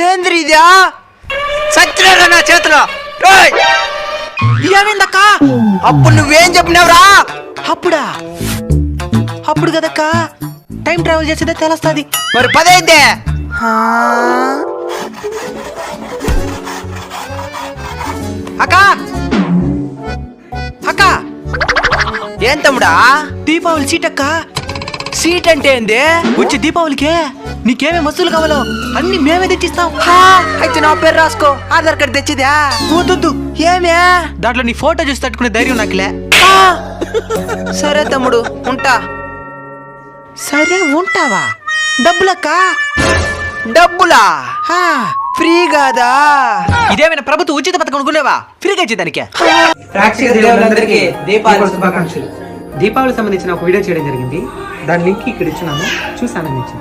ఏంద్రి ఇదా సచ్చినారా నా చేతిలో ఏమైందక్క అప్పుడు నువ్వేం చెప్పినావురా అప్పుడు కదక్క టైం ట్రావెల్ చేసేదే తెలుస్తుంది మరి పదైతే అక్క అక్క ఏం తమ్ముడా దీపావళి సీట్ అక్క సీట్ అంటే ఏంది వచ్చే దీపావళికే నీకేమేమి వస్తువులు కావాలో అన్ని మేమే తెచ్చిస్తాం అయితే నా పేరు రాసుకో ఆధార్ కార్డు తెచ్చిదా వద్దు ఏమే దాంట్లో నీ ఫోటో చూసి తట్టుకునే ధైర్యం నాకులే సరే తమ్ముడు ఉంటా సరే ఉంటావా డబ్బులా ఫ్రీ కాదా ఇదేమైనా ప్రభుత్వ ఉచిత పథకం అనుకునేవా ఫ్రీగా ఇచ్చేదానికే దీపావళి సంబంధించిన ఒక వీడియో చేయడం జరిగింది. దాని లింక్ ఇక్కడ ఇచ్చున్నాను, చూసి ఆనందించండి.